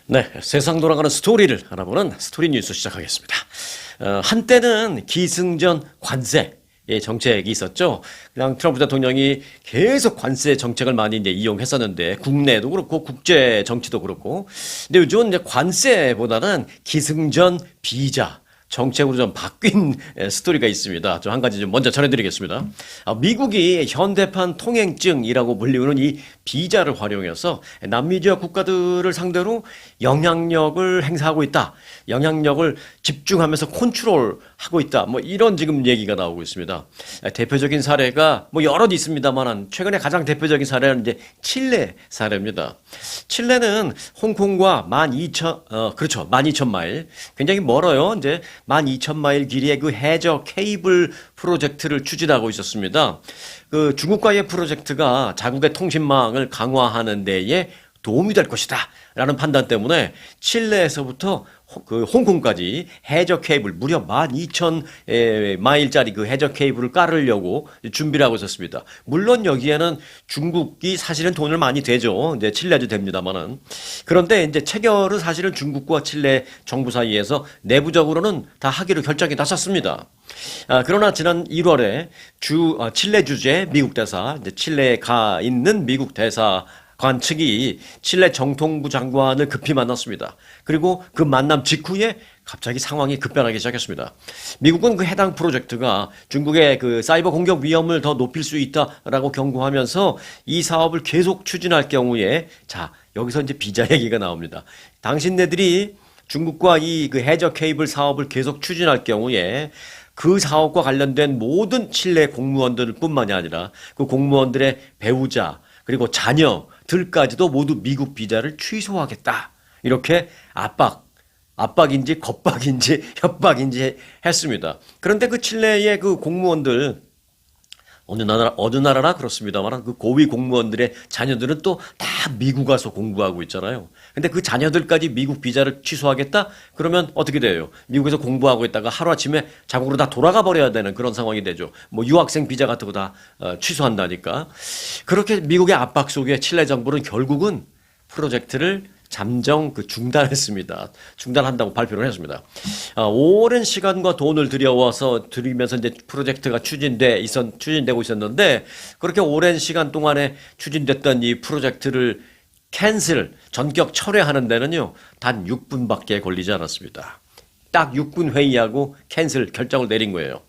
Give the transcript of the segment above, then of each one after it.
네, 세상 돌아가는 스토리를 알아보는 스토리 뉴스 시작하겠습니다. 한때는 기승전 관세 정책이 있었죠. 그냥 트럼프 대통령이 계속 관세 정책을 많이 이제 이용했었는데 국내도 그렇고 국제 정치도 그렇고. 근데 요즘은 이제 관세보다는 기승전 비자 정책으로 좀 바뀐 스토리가 있습니다. 좀 한 가지 좀 먼저 전해드리겠습니다. 미국이 현대판 통행증이라고 불리우는 이 비자를 활용해서 남미 지역 국가들을 상대로 영향력을 행사하고 있다. 영향력을 집중하면서 컨트롤하고 있다. 뭐 이런 지금 얘기가 나오고 있습니다. 대표적인 사례가 뭐 여럿 있습니다만 최근에 가장 대표적인 사례는 이제 칠레 사례입니다. 칠레는 홍콩과 12,000마일 굉장히 멀어요. 이제 12,000마일 길이의 그 해저 케이블 프로젝트를 추진하고 있었습니다. 그 중국과의 프로젝트가 자국의 통신망을 강화하는 데에 도움이 될 것이다 라는 판단 때문에 칠레에서부터 그 홍콩까지 해저 케이블 무려 12,000마일짜리 그 해저 케이블을 깔으려고 준비를 하고 있었습니다. 물론 여기에는 중국이 사실은 돈을 많이 대죠. 이제 칠레도 됩니다만은. 그런데 이제 체결은 사실은 중국과 칠레 정부 사이에서 내부적으로는 다 하기로 결정이 났었습니다. 그러나 지난 1월에 칠레 주재 미국 대사, 이제 칠레에 가 있는 미국 대사관 측이 칠레 정통부 장관을 급히 만났습니다. 그리고 그 만남 직후에 갑자기 상황이 급변하기 시작했습니다. 미국은 그 해당 프로젝트가 중국의 그 사이버 공격 위험을 더 높일 수 있다라고 경고하면서 이 사업을 계속 추진할 경우에 여기서 이제 비자 얘기가 나옵니다. 당신네들이 중국과 이 그 해저 케이블 사업을 계속 추진할 경우에 그 사업과 관련된 모든 칠레 공무원들 뿐만이 아니라 그 공무원들의 배우자 그리고 자녀들까지도 모두 미국 비자를 취소하겠다. 이렇게 압박인지 겁박인지 협박인지 했습니다. 그런데 그 칠레의 그 공무원들 어느 나라나 그렇습니다만 그 고위 공무원들의 자녀들은 또 다 미국 와서 공부하고 있잖아요. 근데 그 자녀들까지 미국 비자를 취소하겠다? 그러면 어떻게 돼요? 미국에서 공부하고 있다가 하루아침에 자국으로 다 돌아가 버려야 되는 그런 상황이 되죠. 뭐 유학생 비자 같은 거 다 취소한다니까. 그렇게 미국의 압박 속에 칠레 정부는 결국은 프로젝트를 잠정 중단했습니다. 중단한다고 발표를 했습니다. 오랜 시간과 돈을 들이면서 이제 프로젝트가 추진되고 있었는데 그렇게 오랜 시간 동안에 추진됐던 이 프로젝트를 전격 철회하는 데는요, 단 6분밖에 걸리지 않았습니다. 딱 6분 회의하고 결정을 내린 거예요.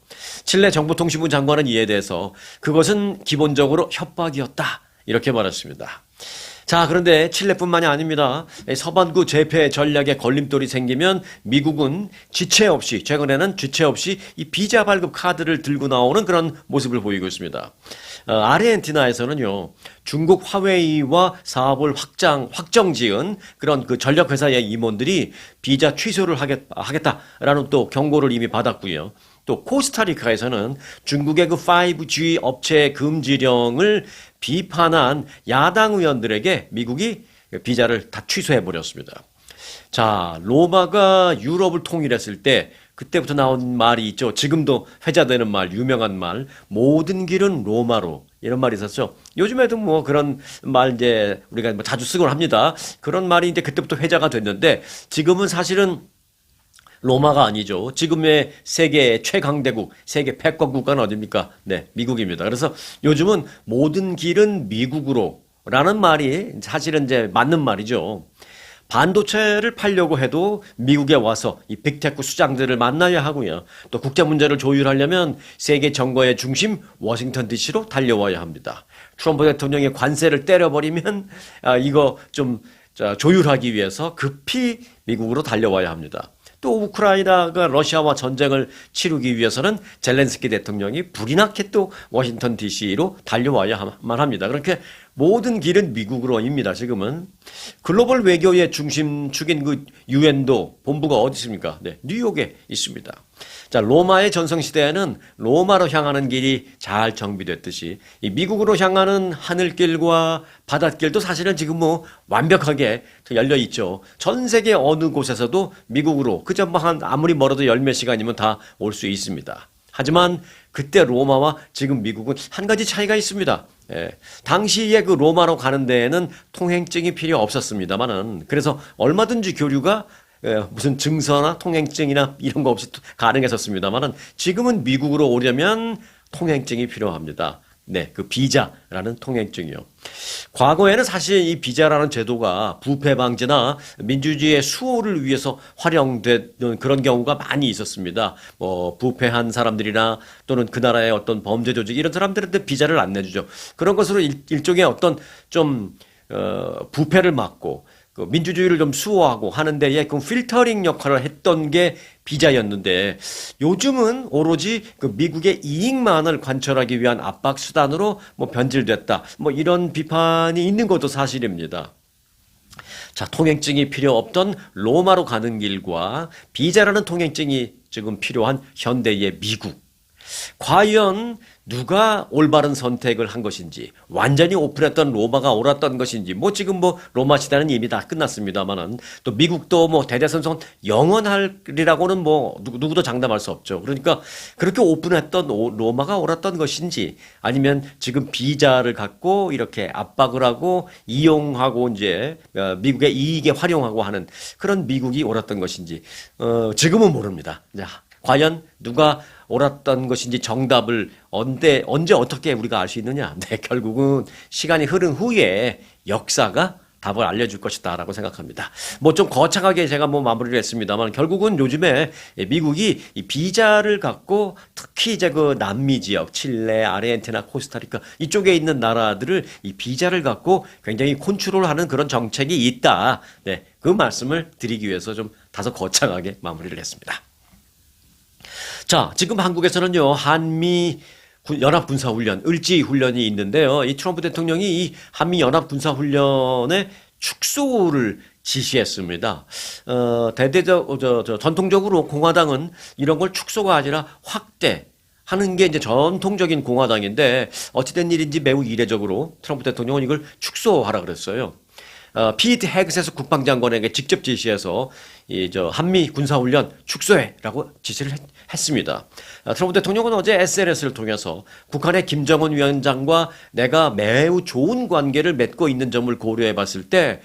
칠레 정보통신부 장관은 이에 대해서 그것은 기본적으로 협박이었다. 이렇게 말했습니다. 그런데 칠레뿐만이 아닙니다. 서반구 재패 전략에 걸림돌이 생기면 미국은 최근에는 지체 없이 이 비자 발급 카드를 들고 나오는 그런 모습을 보이고 있습니다. 아르헨티나에서는요, 중국 화웨이와 사업을 확정 지은 그런 그 전력회사의 임원들이 비자 취소를 하겠다라는 또 경고를 이미 받았고요. 또 코스타리카에서는 중국의 그 5G 업체 금지령을 비판한 야당 의원들에게 미국이 비자를 다 취소해 버렸습니다. 로마가 유럽을 통일했을 때 그때부터 나온 말이 있죠. 지금도 회자되는 말, 유명한 말, 모든 길은 로마로. 이런 말이 있었죠. 요즘에도 뭐 그런 말 이제 우리가 뭐 자주 쓰곤 합니다. 그런 말이 이제 그때부터 회자가 됐는데 지금은 사실은 로마가 아니죠. 지금의 세계 최강대국, 세계 패권 국가는 어디입니까? 네, 미국입니다. 그래서 요즘은 모든 길은 미국으로 라는 말이 사실은 이제 맞는 말이죠. 반도체를 팔려고 해도 미국에 와서 이 빅테크 수장들을 만나야 하고요. 또 국제 문제를 조율하려면 세계 정거의 중심 워싱턴 DC로 달려와야 합니다. 트럼프 대통령이 관세를 때려버리면 이거 좀 조율하기 위해서 급히 미국으로 달려와야 합니다. 또 우크라이나가 러시아와 전쟁을 치르기 위해서는 젤렌스키 대통령이 불이 나게 또 워싱턴 DC로 달려와야만 합니다. 그렇게 모든 길은 미국으로입니다. 지금은 글로벌 외교의 중심축인 그 유엔도 본부가 어디 있습니까? 네, 뉴욕에 있습니다. 로마의 전성시대에는 로마로 향하는 길이 잘 정비됐듯이 이 미국으로 향하는 하늘길과 바닷길도 사실은 지금 뭐 완벽하게 열려 있죠. 전 세계 어느 곳에서도 미국으로 그저 아무리 멀어도 열 몇 시간이면 다 올 수 있습니다. 하지만 그때 로마와 지금 미국은 한 가지 차이가 있습니다. 예, 당시에 그 로마로 가는 데에는 통행증이 필요 없었습니다만은 그래서 얼마든지 교류가 무슨 증서나 통행증이나 이런 거 없이 가능했었습니다만은 지금은 미국으로 오려면 통행증이 필요합니다. 네, 그 비자라는 통행증이요. 과거에는 사실 이 비자라는 제도가 부패 방지나 민주주의의 수호를 위해서 활용된 그런 경우가 많이 있었습니다. 뭐 부패한 사람들이나 또는 그 나라의 어떤 범죄 조직 이런 사람들한테 비자를 안 내주죠. 그런 것으로 일종의 어떤 좀 부패를 막고 그 민주주의를 좀 수호하고 하는 데에 그 필터링 역할을 했던 게 비자였는데 요즘은 오로지 그 미국의 이익만을 관철하기 위한 압박 수단으로 뭐 변질됐다. 뭐 이런 비판이 있는 것도 사실입니다. 자, 통행증이 필요 없던 로마로 가는 길과 비자라는 통행증이 지금 필요한 현대의 미국. 과연 누가 올바른 선택을 한 것인지, 완전히 오픈했던 로마가 옳았던 것인지, 뭐 지금 뭐 로마 시대는 이미 다 끝났습니다만은 또 미국도 뭐 대대손손 영원하리라고는 뭐 누구도 장담할 수 없죠. 그러니까 그렇게 오픈했던 로마가 옳았던 것인지, 아니면 지금 비자를 갖고 이렇게 압박을 하고 이용하고 이제 미국의 이익에 활용하고 하는 그런 미국이 옳았던 것인지, 지금은 모릅니다. 과연 누가 옳았던 것인지 정답을 언제 어떻게 우리가 알 수 있느냐? 네, 결국은 시간이 흐른 후에 역사가 답을 알려줄 것이다라고 생각합니다. 뭐 좀 거창하게 제가 뭐 마무리를 했습니다만 결국은 요즘에 미국이 이 비자를 갖고 특히 이제 그 남미 지역, 칠레, 아르헨티나, 코스타리카 이쪽에 있는 나라들을 이 비자를 갖고 굉장히 컨트롤하는 그런 정책이 있다. 네, 그 말씀을 드리기 위해서 좀 다소 거창하게 마무리를 했습니다. 자, 지금 한국에서는요, 한미 연합군사훈련, 을지훈련이 있는데요. 이 트럼프 대통령이 이 한미 연합군사훈련의 축소를 지시했습니다. 전통적으로 공화당은 이런 걸 축소가 아니라 확대, 하는 게 이제 전통적인 공화당인데, 어찌된 일인지 매우 이례적으로 트럼프 대통령은 이걸 축소하라 그랬어요. 피트 헤그세스 국방장관에게 직접 지시해서 한미 군사훈련 축소해라고 지시를 했습니다. 트럼프 대통령은 어제 SNS를 통해서 북한의 김정은 위원장과 내가 매우 좋은 관계를 맺고 있는 점을 고려해 봤을 때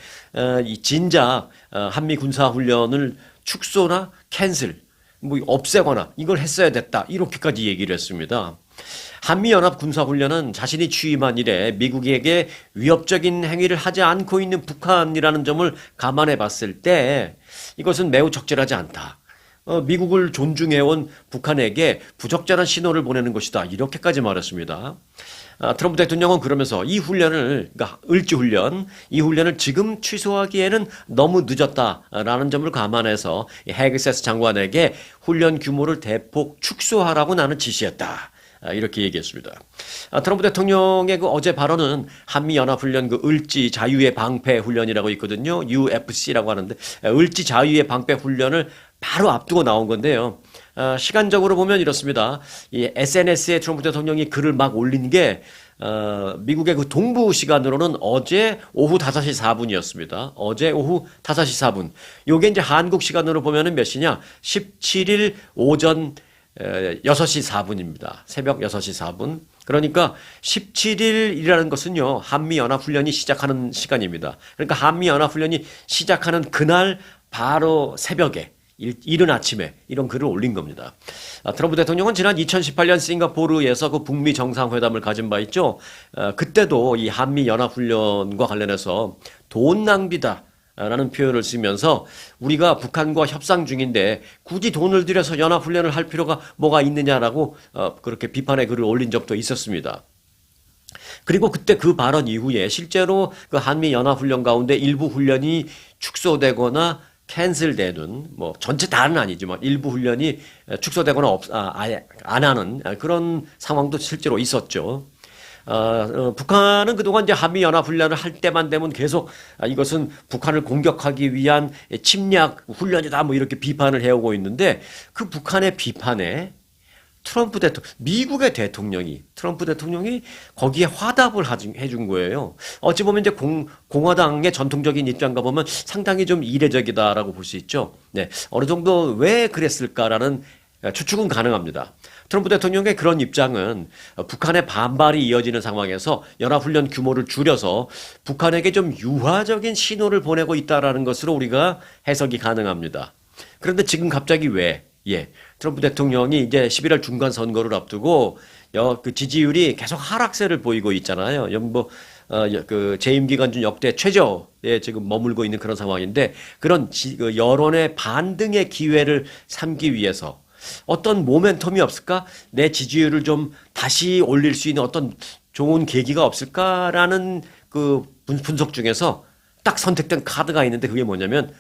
이 진작 한미 군사훈련을 축소나 캔슬, 뭐 없애거나 이걸 했어야 됐다 이렇게까지 얘기를 했습니다. 한미연합 군사훈련은 자신이 취임한 이래 미국에게 위협적인 행위를 하지 않고 있는 북한이라는 점을 감안해 봤을 때 이것은 매우 적절하지 않다. 미국을 존중해온 북한에게 부적절한 신호를 보내는 것이다. 이렇게까지 말했습니다. 트럼프 대통령은 그러면서 이 훈련을, 그러니까 을지훈련, 이 훈련을 지금 취소하기에는 너무 늦었다라는 점을 감안해서 헤그세스 장관에게 훈련 규모를 대폭 축소하라고 나는 지시했다. 이렇게 얘기했습니다. 트럼프 대통령의 그 어제 발언은 한미연합훈련 그 을지 자유의 방패 훈련이라고 있거든요. UFC라고 하는데 을지 자유의 방패 훈련을 바로 앞두고 나온 건데요. 시간적으로 보면 이렇습니다. 이 SNS에 트럼프 대통령이 글을 막 올린 게 미국의 그 동부 시간으로는 어제 오후 5시 4분이었습니다. 어제 오후 5시 4분. 요게 이제 한국 시간으로 보면은 몇 시냐? 17일 오전 6시 4분입니다. 새벽 6시 4분. 그러니까 17일이라는 것은요, 한미연합훈련이 시작하는 시간입니다. 그러니까 한미연합훈련이 시작하는 그날 바로 새벽에, 이른 아침에 이런 글을 올린 겁니다. 트럼프 대통령은 지난 2018년 싱가포르에서 그 북미 정상회담을 가진 바 있죠. 그때도 이 한미연합훈련과 관련해서 돈 낭비다. 라는 표현을 쓰면서 우리가 북한과 협상 중인데 굳이 돈을 들여서 연합훈련을 할 필요가 뭐가 있느냐라고 그렇게 비판의 글을 올린 적도 있었습니다. 그리고 그때 그 발언 이후에 실제로 그 한미연합훈련 가운데 일부 훈련이 축소되거나 캔슬되는 뭐 전체 다는 아니지만 일부 훈련이 축소되거나 아예 안 하는 그런 상황도 실제로 있었죠. 북한은 그동안 이제 한미연합훈련을 할 때만 되면 계속 이것은 북한을 공격하기 위한 침략 훈련이다 뭐 이렇게 비판을 해오고 있는데 그 북한의 비판에 트럼프 대통령, 미국의 대통령이, 트럼프 대통령이 거기에 화답을 해준 거예요. 어찌 보면 이제 공화당의 전통적인 입장과 보면 상당히 좀 이례적이다라고 볼 수 있죠. 네. 어느 정도 왜 그랬을까라는 추측은 가능합니다. 트럼프 대통령의 그런 입장은 북한의 반발이 이어지는 상황에서 연합훈련 규모를 줄여서 북한에게 좀 유화적인 신호를 보내고 있다라는 것으로 우리가 해석이 가능합니다. 그런데 지금 갑자기 왜? 트럼프 대통령이 이제 11월 중간 선거를 앞두고 그 지지율이 계속 하락세를 보이고 있잖아요. 그 재임 기간 중 역대 최저에 지금 머물고 있는 그런 상황인데 그런 그 여론의 반등의 기회를 삼기 위해서 어떤 모멘텀이 없을까? 내 지지율을 좀 다시 올릴 수 있는 어떤 좋은 계기가 없을까라는 그 분석 중에서 딱 선택된 카드가 있는데 그게 뭐냐면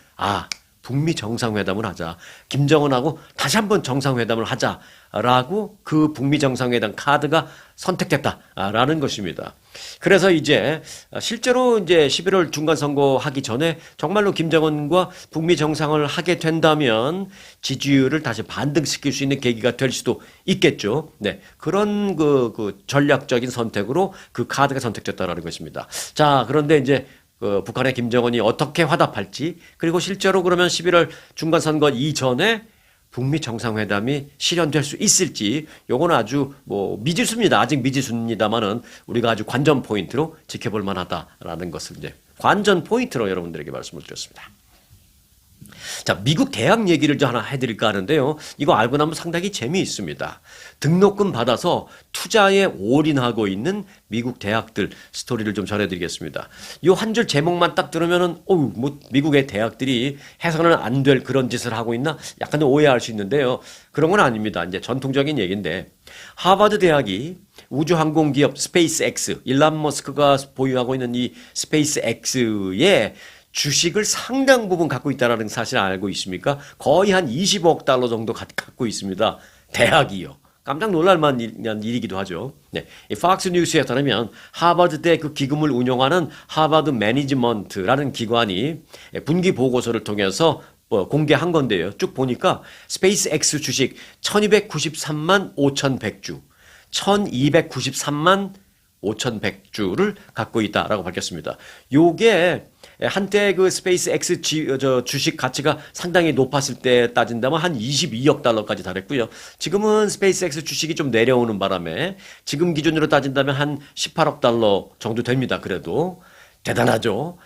북미 정상회담을 하자. 김정은하고 다시 한번 정상회담을 하자라고 그 북미 정상회담 카드가 선택됐다라는 것입니다. 그래서 이제 실제로 이제 11월 중간 선거 하기 전에 정말로 김정은과 북미 정상을 하게 된다면 지지율을 다시 반등시킬 수 있는 계기가 될 수도 있겠죠. 네. 그런 그 전략적인 선택으로 그 카드가 선택됐다라는 것입니다. 자, 그런데 이제 북한의 김정은이 어떻게 화답할지 그리고 실제로 그러면 11월 중간선거 이전에 북미 정상회담이 실현될 수 있을지 요거는 아주 미지수입니다. 아직 미지수입니다만은 우리가 아주 관전 포인트로 지켜볼 만하다라는 것을 이제 관전 포인트로 여러분들에게 말씀을 드렸습니다. 자, 미국 대학 얘기를 좀 하나 해드릴까 하는데요. 이거 알고 나면 상당히 재미있습니다. 등록금 받아서 투자에 올인하고 있는 미국 대학들 스토리를 좀 전해드리겠습니다. 이 한 줄 제목만 딱 들으면은, 미국의 대학들이 해서는 안 될 그런 짓을 하고 있나? 약간 오해할 수 있는데요. 그런 건 아닙니다. 이제 전통적인 얘기인데, 하버드 대학이 우주항공기업 스페이스X, 일론 머스크가 보유하고 있는 이 스페이스X의 주식을 상당 부분 갖고 있다는 사실 알고 있습니까? 거의 한 20억 달러 정도 갖고 있습니다. 대학이요. 깜짝 놀랄 만한 일이기도 하죠. 네. 이 팍스 뉴스에 따르면 하버드대 그 기금을 운영하는 하버드 매니지먼트라는 기관이 분기 보고서를 통해서 공개한 건데요. 쭉 보니까 스페이스X 주식 1293만 5100주, 1293만 5100주를 갖고 있다라고 밝혔습니다. 요게 한때 그 스페이스X 주식 가치가 상당히 높았을 때 따진다면 한 22억 달러까지 달했고요. 지금은 스페이스X 주식이 좀 내려오는 바람에 지금 기준으로 따진다면 한 18억 달러 정도 됩니다. 그래도 대단하죠.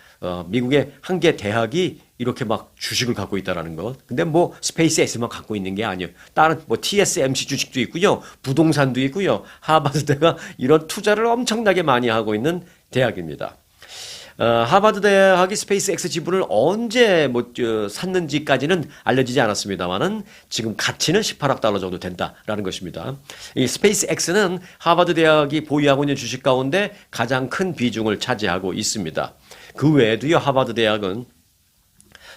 미국의 한 개 대학이 이렇게 막 주식을 갖고 있다라는 것. 근데 스페이스X만 갖고 있는 게 아니에요. 다른 TSMC 주식도 있고요. 부동산도 있고요. 하버드대가 이런 투자를 엄청나게 많이 하고 있는 대학입니다. 하버드 대학이 스페이스X 지분을 언제 샀는지까지는 알려지지 않았습니다만은 지금 가치는 18억 달러 정도 된다라는 것입니다. 이 스페이스X는 하버드 대학이 보유하고 있는 주식 가운데 가장 큰 비중을 차지하고 있습니다. 그 외에도요, 하버드 대학은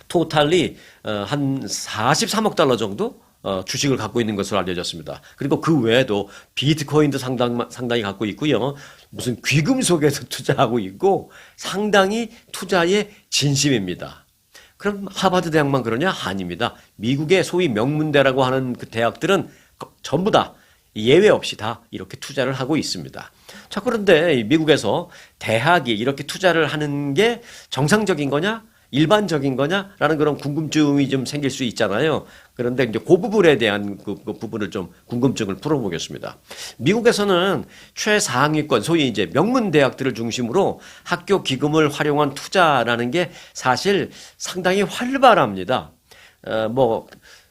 토탈리 한 43억 달러 정도 주식을 갖고 있는 것으로 알려졌습니다. 그리고 그 외에도 비트코인도 상당히 갖고 있고요. 무슨 귀금속에도 투자하고 있고 상당히 투자에 진심입니다. 그럼 하버드 대학만 그러냐? 아닙니다. 미국의 소위 명문대라고 하는 그 대학들은 전부 다 예외 없이 다 이렇게 투자를 하고 있습니다. 자, 그런데 미국에서 대학이 이렇게 투자를 하는 게 정상적인 거냐? 일반적인 거냐라는 그런 궁금증이 좀 생길 수 있잖아요. 그런데 이제 그 부분에 대한 그 부분을 좀 궁금증을 풀어보겠습니다. 미국에서는 최상위권, 소위 이제 명문 대학들을 중심으로 학교 기금을 활용한 투자라는 게 사실 상당히 활발합니다.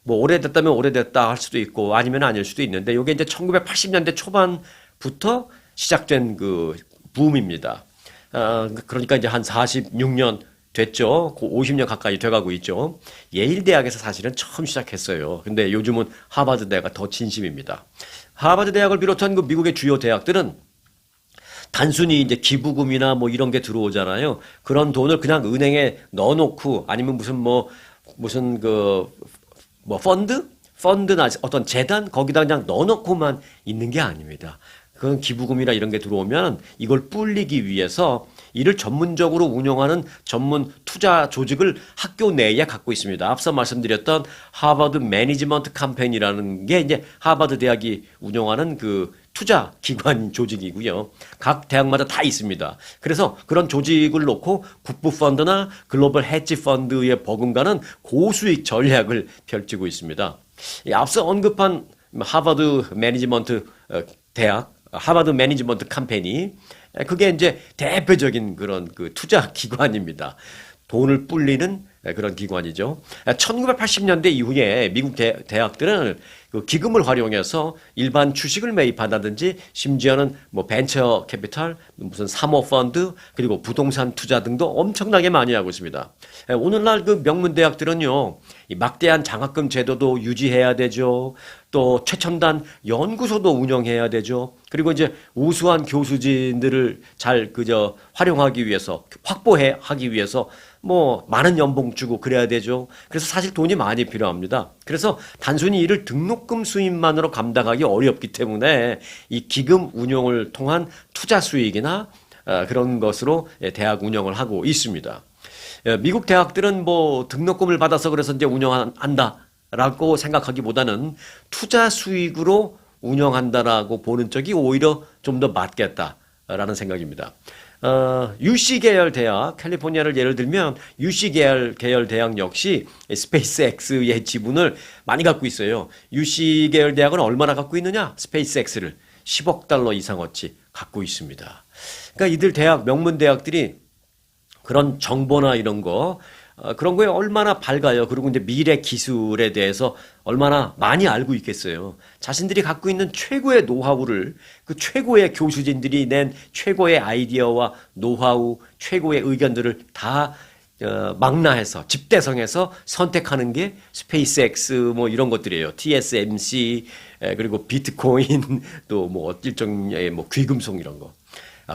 오래됐다면 오래됐다 할 수도 있고 아니면 아닐 수도 있는데 이게 이제 1980년대 초반부터 시작된 그 붐입니다. 그러니까 이제 한 46년 됐죠. 50년 가까이 돼가고 있죠. 예일 대학에서 사실은 처음 시작했어요. 근데 요즘은 하버드 대학가 더 진심입니다. 하버드 대학을 비롯한 그 미국의 주요 대학들은 단순히 이제 기부금이나 이런 게 들어오잖아요. 그런 돈을 그냥 은행에 넣어놓고 아니면 무슨 펀드나 어떤 재단 거기다 그냥 넣어놓고만 있는 게 아닙니다. 그건 기부금이나 이런 게 들어오면 이걸 불리기 위해서 이를 전문적으로 운영하는 전문 투자 조직을 학교 내에 갖고 있습니다. 앞서 말씀드렸던 하버드 매니지먼트 캠페인이라는 게 이제 하버드 대학이 운영하는 그 투자 기관 조직이고요. 각 대학마다 다 있습니다. 그래서 그런 조직을 놓고 국부 펀드나 글로벌 헤지 펀드에 버금가는 고수익 전략을 펼치고 있습니다. 이 앞서 언급한 하버드 매니지먼트 대학, 하버드 매니지먼트 컴퍼니, 그게 이제 대표적인 그런 그 투자 기관입니다. 돈을 불리는 그런 기관이죠. 1980년대 이후에 미국 대학들은 그 기금을 활용해서 일반 주식을 매입한다든지 심지어는 뭐 벤처 캐피탈, 무슨 사모펀드, 그리고 부동산 투자 등도 엄청나게 많이 하고 있습니다. 오늘날 그 명문 대학들은요, 이 막대한 장학금 제도도 유지해야 되죠. 또 최첨단 연구소도 운영해야 되죠. 그리고 이제 우수한 교수진들을 잘 그저 활용하기 위해서, 하기 위해서 뭐 많은 연봉 주고 그래야 되죠. 그래서 사실 돈이 많이 필요합니다. 그래서 단순히 이를 등록금 수입만으로 감당하기 어렵기 때문에 이 기금 운용을 통한 투자 수익이나 그런 것으로 대학 운영을 하고 있습니다. 미국 대학들은 뭐 등록금을 받아서 그래서 이제 운영한다라고 생각하기보다는 투자 수익으로 운영한다라고 보는 쪽이 오히려 좀 더 맞겠다라는 생각입니다. UC 계열 대학, 캘리포니아를 예를 들면 UC 계열 대학 역시 스페이스X의 지분을 많이 갖고 있어요. UC 계열 대학은 얼마나 갖고 있느냐? 스페이스X를 10억 달러 이상어치 갖고 있습니다. 그러니까 이들 대학, 명문 대학들이 그런 정보나 이런 거, 그런 거에 얼마나 밝아요. 그리고 이제 미래 기술에 대해서 얼마나 많이 알고 있겠어요. 자신들이 갖고 있는 최고의 노하우를 그 최고의 교수진들이 낸 최고의 아이디어와 노하우, 최고의 의견들을 다 망라해서 집대성해서 선택하는 게 스페이스X 뭐 이런 것들이에요. TSMC 그리고 비트코인 또 뭐 일종의 뭐 귀금속 이런 거.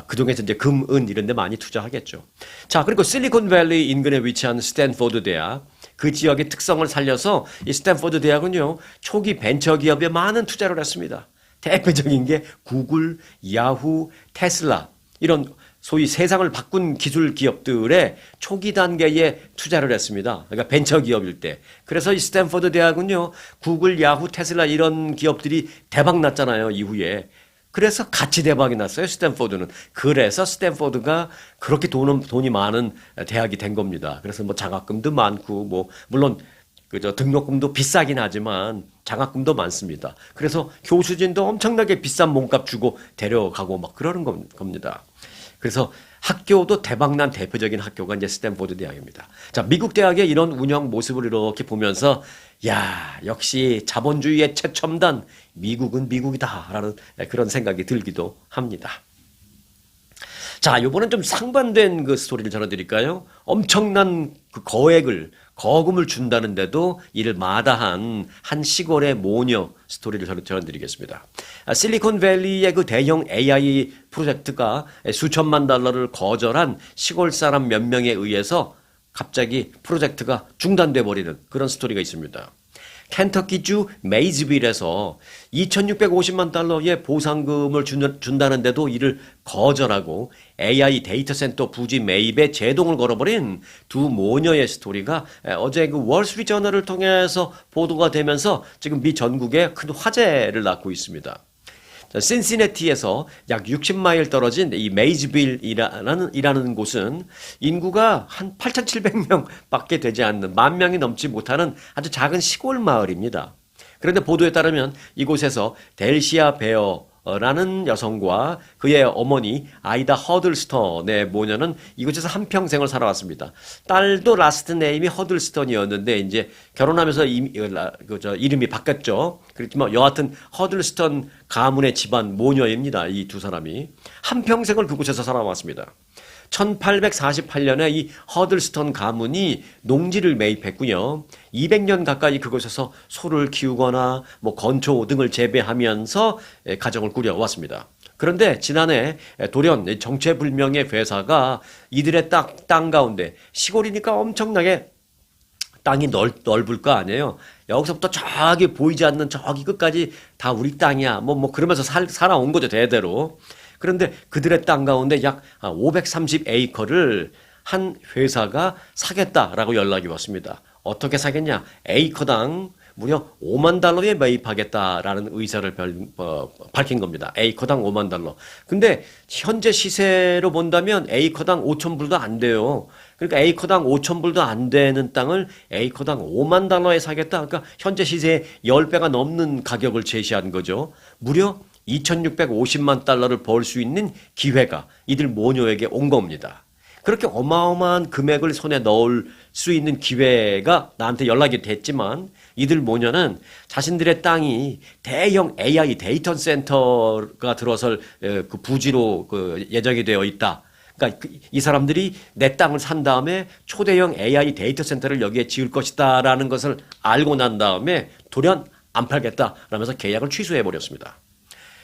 그중에서 이제 금, 은 이런 데 많이 투자하겠죠. 자, 그리고 실리콘밸리 인근에 위치한 스탠포드 대학. 그 지역의 특성을 살려서 이 스탠포드 대학은요, 초기 벤처기업에 많은 투자를 했습니다. 대표적인 게 구글, 야후, 테슬라 이런 소위 세상을 바꾼 기술 기업들의 초기 단계에 투자를 했습니다. 그러니까 벤처기업일 때. 그래서 이 스탠포드 대학은요, 구글, 야후, 테슬라 이런 기업들이 대박 났잖아요, 이후에. 그래서 같이 대박이 났어요, 스탠포드는. 그래서 스탠포드가 그렇게 돈이 많은 대학이 된 겁니다. 그래서 뭐 장학금도 많고, 뭐, 물론, 그저 등록금도 비싸긴 하지만 장학금도 많습니다. 그래서 교수진도 엄청나게 비싼 몸값 주고 데려가고 막 그러는 겁니다. 그래서 학교도 대박난 대표적인 학교가 이제 스탠포드 대학입니다. 자, 미국 대학의 이런 운영 모습을 이렇게 보면서 야, 역시 자본주의의 최첨단 미국은 미국이다라는 그런 생각이 들기도 합니다. 자, 요번엔 좀 상반된 그 스토리를 전해드릴까요? 엄청난 그 거금을 준다는데도 이를 마다한 한 시골의 모녀 스토리를 전해드리겠습니다. 실리콘밸리의 그 대형 AI 프로젝트가 수천만 달러를 거절한 시골 사람 몇 명에 의해서 갑자기 프로젝트가 중단돼 버리는 그런 스토리가 있습니다. 켄터키주 메이즈빌에서 2,650만 달러의 보상금을 준다는데도 이를 거절하고 AI 데이터 센터 부지 매입에 제동을 걸어버린 두 모녀의 스토리가 어제 그 월스트리트 저널을 통해서 보도가 되면서 지금 미 전국에 큰 화제를 낳고 있습니다. 신시내티에서 약 60마일 떨어진 이 메이즈빌이라는 곳은 인구가 한 8,700명 밖에 되지 않는 10,000명이 넘지 못하는 아주 작은 시골 마을입니다. 그런데 보도에 따르면 이곳에서 델시아 베어라는 여성과 그의 어머니 아이다 허들스턴의 모녀는 이곳에서 한평생을 살아왔습니다. 딸도 라스트 네임이 허들스턴이었는데 이제 결혼하면서 이름이 바뀌었죠. 그렇지만 여하튼 허들스턴 가문의 집안 모녀입니다. 이 두 사람이 한평생을 그곳에서 살아왔습니다. 1848년에 이 허들스턴 가문이 농지를 매입했고요. 200년 가까이 그곳에서 소를 키우거나 뭐 건초 등을 재배하면서 가정을 꾸려왔습니다. 그런데 지난해 돌연 정체불명의 회사가 이들의 땅 가운데 시골이니까 엄청나게 땅이 넓을 거 아니에요. 여기서부터 저기 보이지 않는 저기 끝까지 다 우리 땅이야. 뭐 그러면서 살아온 거죠, 대대로. 그런데 그들의 땅 가운데 약 530에이커를 한 회사가 사겠다라고 연락이 왔습니다. 어떻게 사겠냐? 에이커당 무려 5만 달러에 매입하겠다라는 의사를 밝힌 겁니다. 에이커당 5만 달러. 근데 현재 시세로 본다면 에이커당 5천 불도 안 돼요. 그러니까 에이커당 5천 불도 안 되는 땅을 에이커당 5만 달러에 사겠다. 그러니까 현재 시세의 10배가 넘는 가격을 제시한 거죠. 무려 2,650만 달러를 벌 수 있는 기회가 이들 모녀에게 온 겁니다. 그렇게 어마어마한 금액을 손에 넣을 수 있는 기회가 나한테 연락이 됐지만 이들 모녀는 자신들의 땅이 대형 AI 데이터 센터가 들어설 그 부지로 예정이 되어 있다. 그러니까 이 사람들이 내 땅을 산 다음에 초대형 AI 데이터 센터를 여기에 지을 것이다라는 것을 알고 난 다음에 돌연 안 팔겠다라면서 계약을 취소해 버렸습니다.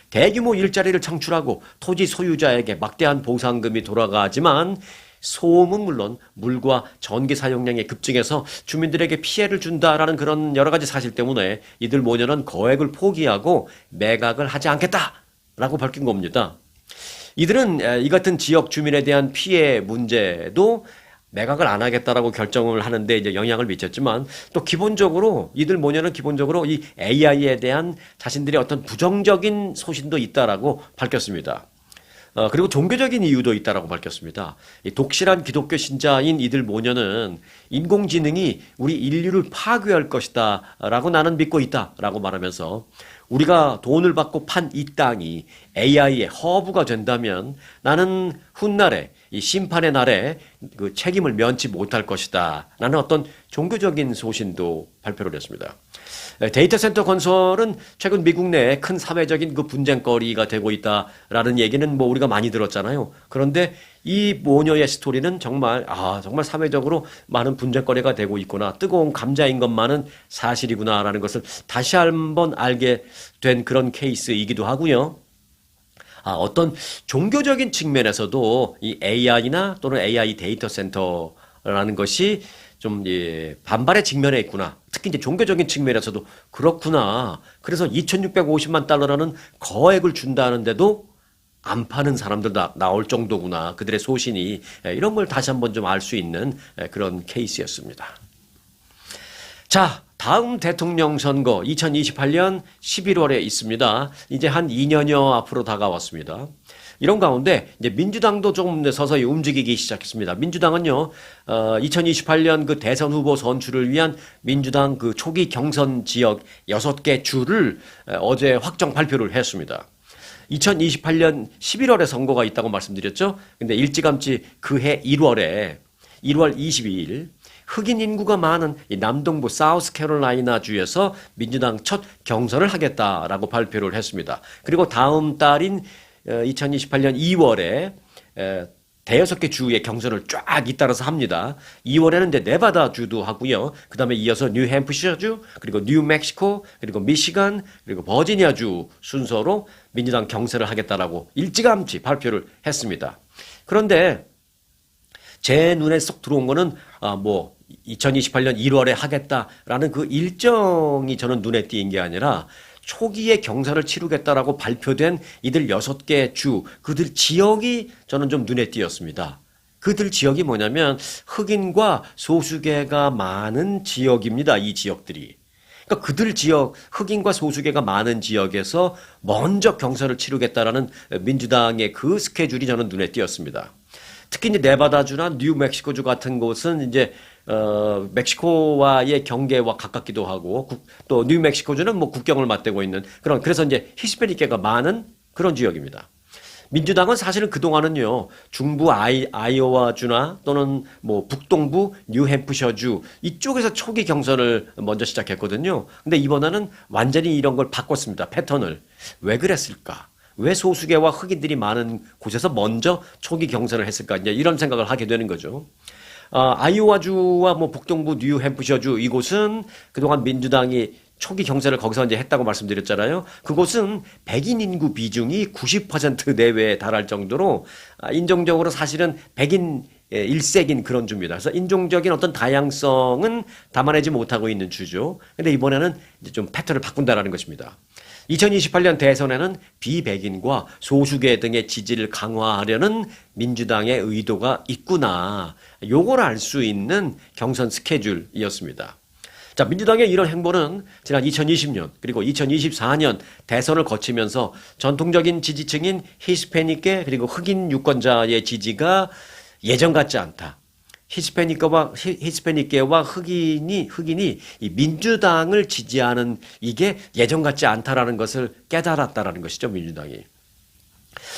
대규모 일자리를 창출하고 토지 소유자에게 막대한 보상금이 돌아가지만 소음은 물론 물과 전기 사용량이 급증해서 주민들에게 피해를 준다라는 그런 여러 가지 사실 때문에 이들 모녀는 거액을 포기하고 매각을 하지 않겠다라고 밝힌 겁니다. 이들은 이 같은 지역 주민에 대한 피해 문제도 매각을 안 하겠다라고 결정을 하는데 이제 영향을 미쳤지만 또 기본적으로 이들 모녀는 기본적으로 이 AI에 대한 자신들의 어떤 부정적인 소신도 있다라고 밝혔습니다. 그리고 종교적인 이유도 있다라고 밝혔습니다. 이 독실한 기독교 신자인 이들 모녀는 인공지능이 우리 인류를 파괴할 것이다라고 나는 믿고 있다라고 말하면서 우리가 돈을 받고 판 이 땅이 AI의 허브가 된다면 나는 훗날에 이 심판의 날에 그 책임을 면치 못할 것이다. 라는 어떤 종교적인 소신도 발표를 했습니다. 데이터 센터 건설은 최근 미국 내에 큰 사회적인 그 분쟁거리가 되고 있다라는 얘기는 뭐 우리가 많이 들었잖아요. 그런데 이 모녀의 스토리는 정말 정말 사회적으로 많은 분쟁거리가 되고 있구나. 뜨거운 감자인 것만은 사실이구나라는 것을 다시 한번 알게 된 그런 케이스이기도 하고요. 어떤 종교적인 측면에서도 이 AI나 또는 AI 데이터 센터라는 것이 좀 반발의 측면에 있구나. 특히 이제 종교적인 측면에서도 그렇구나. 그래서 2,650만 달러라는 거액을 준다는데도 안 파는 사람들 나올 정도구나. 그들의 소신이 이런 걸 다시 한번 좀 알 수 있는 그런 케이스였습니다. 자, 다음 대통령 선거 2028년 11월에 있습니다. 이제 한 2년여 앞으로 다가왔습니다. 이런 가운데 이제 민주당도 좀 서서히 움직이기 시작했습니다. 민주당은요, 2028년 그 대선 후보 선출을 위한 민주당 그 초기 경선 지역 6개 주를 어제 확정 발표를 했습니다. 2028년 11월에 선거가 있다고 말씀드렸죠. 근데 일찌감치 그해 1월 22일 흑인 인구가 많은 이 남동부 사우스캐롤라이나 주에서 민주당 첫 경선을 하겠다라고 발표를 했습니다. 그리고 다음 달인 2028년 2월에 대여섯 개 주의 경선을 쫙 잇따라서 합니다. 2월에는 이제 네바다 주도 하고요. 그 다음에 이어서 뉴햄프셔주, 그리고 뉴멕시코, 그리고 미시간, 그리고 버지니아 주 순서로 민주당 경선을 하겠다라고 일찌감치 발표를 했습니다. 그런데 제 눈에 쏙 들어온 거는 2028년 1월에 하겠다라는 그 일정이 저는 눈에 띄인 게 아니라 초기에 경선을 치르겠다라고 발표된 이들 6개 주, 그들 지역이 저는 좀 눈에 띄었습니다. 그들 지역이 뭐냐면 흑인과 소수계가 많은 지역입니다. 이 지역들이. 그러니까 그들 지역, 흑인과 소수계가 많은 지역에서 먼저 경선을 치르겠다라는 민주당의 그 스케줄이 저는 눈에 띄었습니다. 특히 이제 네바다주나 뉴멕시코주 같은 곳은 이제 멕시코와의 경계와 가깝기도 하고 또 뉴멕시코주는 뭐 국경을 맞대고 있는 그래서 이제 히스패닉계가 많은 그런 지역입니다. 민주당은 사실은 그동안은요, 중부 아이오와주나 또는 뭐 북동부 뉴햄프셔주 이쪽에서 초기 경선을 먼저 시작했거든요. 근데 이번에는 완전히 이런 걸 바꿨습니다. 패턴을. 왜 그랬을까? 왜 소수계와 흑인들이 많은 곳에서 먼저 초기 경선을 했을까? 이제 이런 생각을 하게 되는 거죠. 아이오와주와 뭐 북동부 뉴햄프셔주 이곳은 그동안 민주당이 초기 경선을 거기서 이제 했다고 말씀드렸잖아요. 그곳은 백인 인구 비중이 90% 내외에 달할 정도로 인종적으로 사실은 백인 일색인 그런 주입니다. 그래서 인종적인 어떤 다양성은 담아내지 못하고 있는 주죠. 근데 이번에는 이제 좀 패턴을 바꾼다라는 것입니다. 2028년 대선에는 비백인과 소수계 등의 지지를 강화하려는 민주당의 의도가 있구나. 요걸 알 수 있는 경선 스케줄이었습니다. 자, 민주당의 이런 행보는 지난 2020년 그리고 2024년 대선을 거치면서 전통적인 지지층인 히스패닉계 그리고 흑인 유권자의 지지가 예전 같지 않다. 히스패닉계와 흑인이 이 민주당을 지지하는 이게 예전 같지 않다라는 것을 깨달았다라는 것이죠, 민주당이.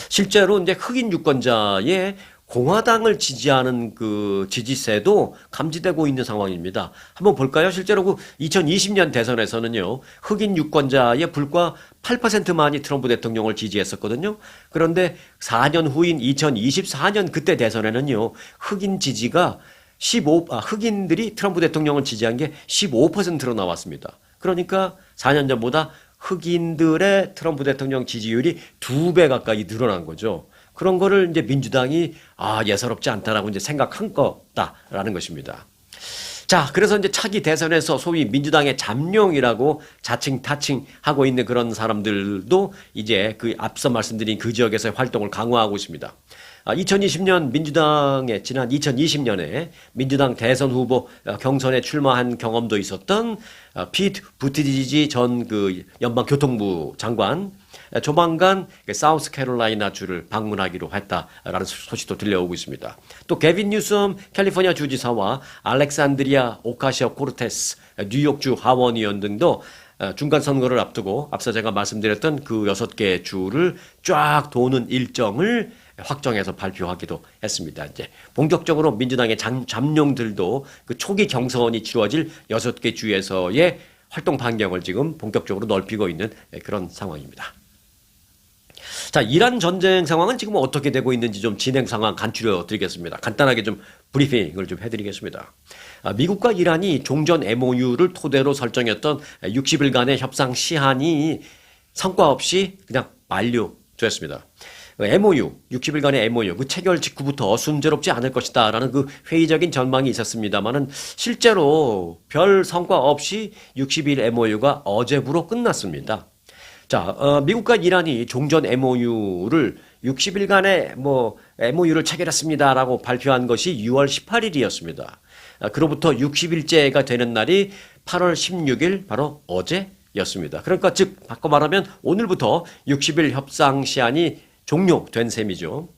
실제로 이제 흑인 유권자의 공화당을 지지하는 그 지지세도 감지되고 있는 상황입니다. 한번 볼까요? 실제로 그 2020년 대선에서는요, 흑인 유권자의 불과 8%만이 트럼프 대통령을 지지했었거든요. 그런데 4년 후인 2024년 그때 대선에는요, 흑인들이 트럼프 대통령을 지지한 게 15%로 나왔습니다. 그러니까 4년 전보다 흑인들의 트럼프 대통령 지지율이 2배 가까이 늘어난 거죠. 그런 거를 이제 민주당이 예사롭지 않다라고 이제 생각한 거다라는 것입니다. 자, 그래서 이제 차기 대선에서 소위 민주당의 잠룡이라고 자칭 타칭하고 있는 그런 사람들도 이제 그 앞서 말씀드린 그 지역에서의 활동을 강화하고 있습니다. 2020년 지난 2020년에 민주당 대선 후보 경선에 출마한 경험도 있었던 피트 부티지지 전 그 연방교통부 장관 조만간 사우스캐롤라이나 주를 방문하기로 했다라는 소식도 들려오고 있습니다. 또 게빈 뉴섬 캘리포니아 주지사와 알렉산드리아 오카시아 코르테스 뉴욕주 하원의원 등도 중간 선거를 앞두고 앞서 제가 말씀드렸던 그 6개 주를 쫙 도는 일정을 확정해서 발표하기도 했습니다. 이제 본격적으로 민주당의 잠룡들도 그 초기 경선이 치러질 6개 주에서의 활동 반경을 지금 본격적으로 넓히고 있는 그런 상황입니다. 자, 이란 전쟁 상황은 지금 어떻게 되고 있는지 좀 진행 상황 간추려 드리겠습니다. 간단하게 좀 브리핑을 좀 해드리겠습니다. 미국과 이란이 종전 MOU를 토대로 설정했던 60일간의 협상 시한이 성과 없이 그냥 만료됐습니다. MOU, 60일간의 MOU, 그 체결 직후부터 순조롭지 않을 것이다 라는 그 회의적인 전망이 있었습니다만은 실제로 별 성과 없이 60일 MOU가 어제부로 끝났습니다. 자, 미국과 이란이 종전 MOU를 60일간의 MOU를 체결했습니다라고 발표한 것이 6월 18일이었습니다. 그로부터 60일째가 되는 날이 8월 16일 바로 어제였습니다. 그러니까 즉 바꿔 말하면 오늘부터 60일 협상 시한이 종료된 셈이죠.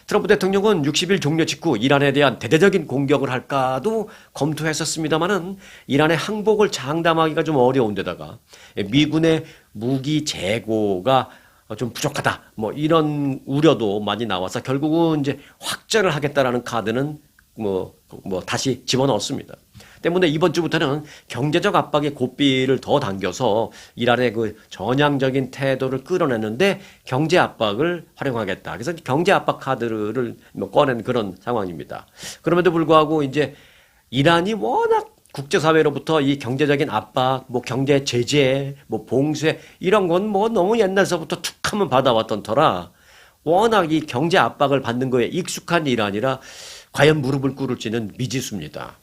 트럼프 대통령은 60일 종료 직후 이란에 대한 대대적인 공격을 할까도 검토했었습니다만은 이란의 항복을 장담하기가 좀 어려운 데다가 미군의 무기 재고가 좀 부족하다 이런 우려도 많이 나와서 결국은 이제 확전을 하겠다라는 카드는 다시 집어넣었습니다. 때문에 이번 주부터는 경제적 압박의 고삐를 더 당겨서 이란의 그 전향적인 태도를 끌어내는데 경제 압박을 활용하겠다. 그래서 경제 압박 카드를 꺼낸 그런 상황입니다. 그럼에도 불구하고 이제 이란이 워낙 국제사회로부터 이 경제적인 압박, 경제 제재, 봉쇄 이런 건 너무 옛날서부터 툭하면 받아왔던 터라 워낙 이 경제 압박을 받는 거에 익숙한 이란이라 과연 무릎을 꿇을지는 미지수입니다.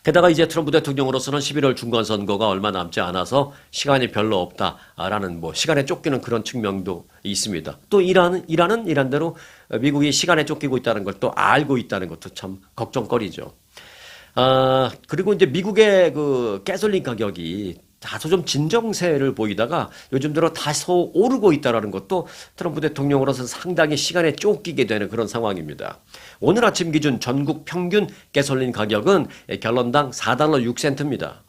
게다가 이제 트럼프 대통령으로서는 11월 중간선거가 얼마 남지 않아서 시간이 별로 없다라는 시간에 쫓기는 그런 측면도 있습니다. 또 이란은 이란대로 미국이 시간에 쫓기고 있다는 걸 또 알고 있다는 것도 참 걱정거리죠. 그리고 이제 미국의 그 가솔린 가격이 다소 좀 진정세를 보이다가 요즘 들어 다소 오르고 있다는 것도 트럼프 대통령으로서 상당히 시간에 쫓기게 되는 그런 상황입니다. 오늘 아침 기준 전국 평균 가솔린 가격은 갤런당 4달러 6센트입니다.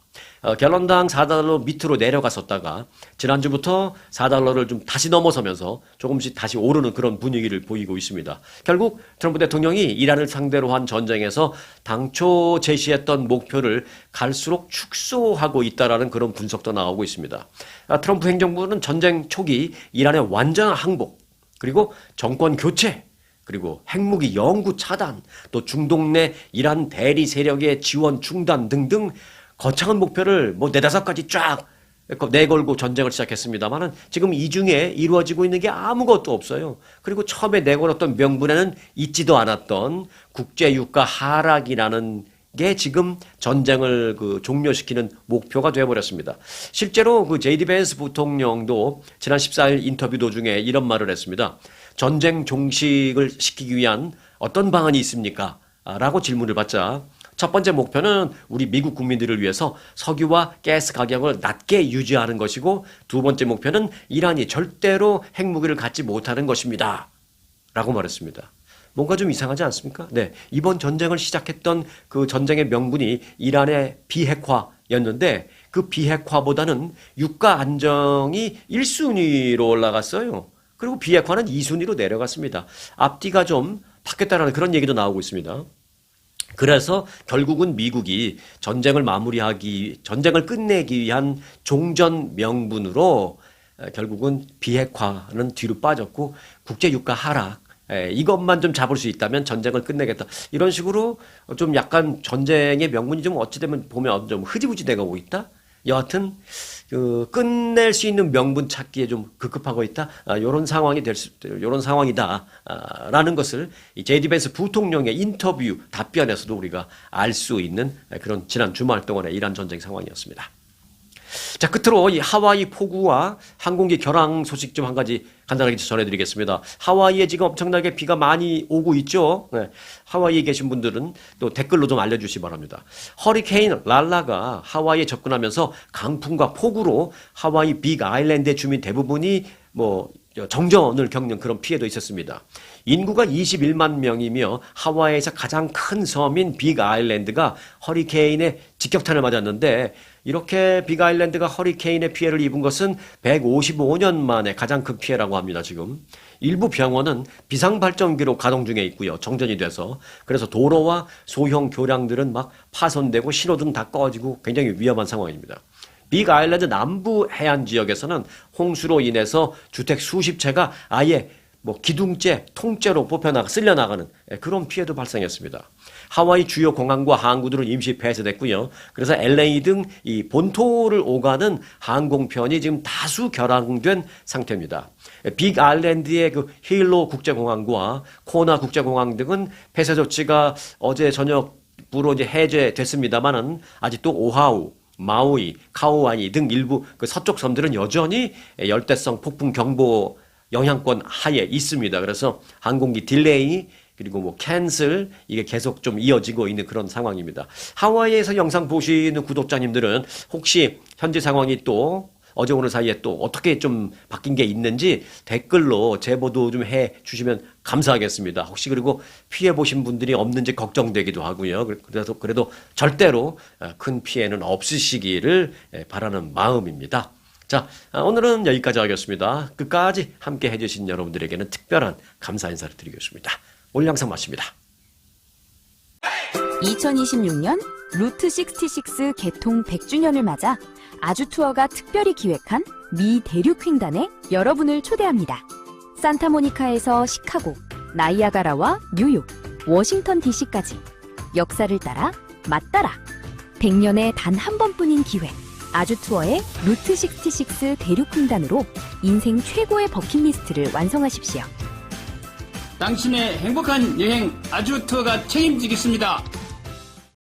갤런당 4달러 밑으로 내려갔었다가 지난주부터 4달러를 좀 다시 넘어서면서 조금씩 다시 오르는 그런 분위기를 보이고 있습니다. 결국 트럼프 대통령이 이란을 상대로 한 전쟁에서 당초 제시했던 목표를 갈수록 축소하고 있다라는 그런 분석도 나오고 있습니다. 트럼프 행정부는 전쟁 초기 이란의 완전한 항복, 그리고 정권 교체, 그리고 핵무기 영구 차단, 또 중동 내 이란 대리 세력의 지원 중단 등등 거창한 목표를 4-5가지 쫙 내걸고 전쟁을 시작했습니다만은 지금 이 중에 이루어지고 있는 게 아무것도 없어요. 그리고 처음에 내걸었던 명분에는 있지도 않았던 국제유가 하락이라는 게 지금 전쟁을 종료시키는 목표가 되어버렸습니다. 실제로 JD 벤스 부통령도 지난 14일 인터뷰 도중에 이런 말을 했습니다. 전쟁 종식을 시키기 위한 어떤 방안이 있습니까? 라고 질문을 받자 첫 번째 목표는 우리 미국 국민들을 위해서 석유와 가스 가격을 낮게 유지하는 것이고 두 번째 목표는 이란이 절대로 핵무기를 갖지 못하는 것입니다. 라고 말했습니다. 뭔가 좀 이상하지 않습니까? 네. 이번 전쟁을 시작했던 그 전쟁의 명분이 이란의 비핵화였는데 그 비핵화보다는 유가 안정이 1순위로 올라갔어요. 그리고 비핵화는 2순위로 내려갔습니다. 앞뒤가 좀 바뀌었다는 그런 얘기도 나오고 있습니다. 그래서 결국은 미국이 전쟁을 끝내기 위한 종전 명분으로 결국은 비핵화는 뒤로 빠졌고 국제유가 하락, 이것만 좀 잡을 수 있다면 전쟁을 끝내겠다. 이런 식으로 좀 약간 전쟁의 명분이 좀 어찌되면 보면 좀 흐지부지 돼가고 있다. 여하튼 끝낼 수 있는 명분 찾기에 좀 급급하고 있다. 이런 상황이 이런 상황이다라는 것을 이 제디 벤스 부통령의 인터뷰 답변에서도 우리가 알 수 있는 그런 지난 주말 동안의 이란 전쟁 상황이었습니다. 자, 끝으로 이 하와이 폭우와 항공기 결항 소식 좀 한 가지 간단하게 전해드리겠습니다. 하와이에 지금 엄청나게 비가 많이 오고 있죠. 네, 하와이에 계신 분들은 또 댓글로 좀 알려주시기 바랍니다. 허리케인 랄라가 하와이에 접근하면서 강풍과 폭우로 하와이 빅 아일랜드의 주민 대부분이 정전을 겪는 그런 피해도 있었습니다. 인구가 21만 명이며 하와이에서 가장 큰 섬인 빅 아일랜드가 허리케인의 직격탄을 맞았는데 이렇게 빅 아일랜드가 허리케인의 피해를 입은 것은 155년 만에 가장 큰 피해라고 합니다, 지금. 일부 병원은 비상발전기로 가동 중에 있고요, 정전이 돼서. 그래서 도로와 소형 교량들은 막 파손되고 신호등 다 꺼지고 굉장히 위험한 상황입니다. 빅 아일랜드 남부 해안 지역에서는 홍수로 인해서 주택 수십 채가 아예 기둥재, 통째로 쓸려나가는 그런 피해도 발생했습니다. 하와이 주요 공항과 항구들은 임시 폐쇄됐고요. 그래서 LA 등 이 본토를 오가는 항공편이 지금 다수 결항된 상태입니다. 빅 아일랜드의 그 힐로 국제공항과 코나 국제공항 등은 폐쇄 조치가 어제 저녁부로 이제 해제됐습니다만은 아직도 오하우, 마우이, 카오아이 등 일부 그 서쪽 섬들은 여전히 열대성 폭풍 경보 영향권 하에 있습니다. 그래서 항공기 딜레이 그리고 캔슬 이게 계속 좀 이어지고 있는 그런 상황입니다. 하와이에서 영상 보시는 구독자님들은 혹시 현재 상황이 또 어제 오늘 사이에 또 어떻게 좀 바뀐 게 있는지 댓글로 제보도 좀 해 주시면 감사하겠습니다. 혹시 그리고 피해 보신 분들이 없는지 걱정되기도 하고요. 그래도 절대로 큰 피해는 없으시기를 바라는 마음입니다. 자, 오늘은 여기까지 하겠습니다. 끝까지 함께 해주신 여러분들에게는 특별한 감사 인사를 드리겠습니다. 오늘 영상 마칩니다. 2026년 루트 66 개통 100주년을 맞아 아주투어가 특별히 기획한 미 대륙 횡단에 여러분을 초대합니다. 산타모니카에서 시카고, 나이아가라와 뉴욕, 워싱턴 DC까지 역사를 따라 맞따라 100년에 단 한 번뿐인 기회. 아주투어의 루트 66 대륙 횡단으로 인생 최고의 버킷리스트를 완성하십시오. 당신의 행복한 여행 아주투어가 책임지겠습니다.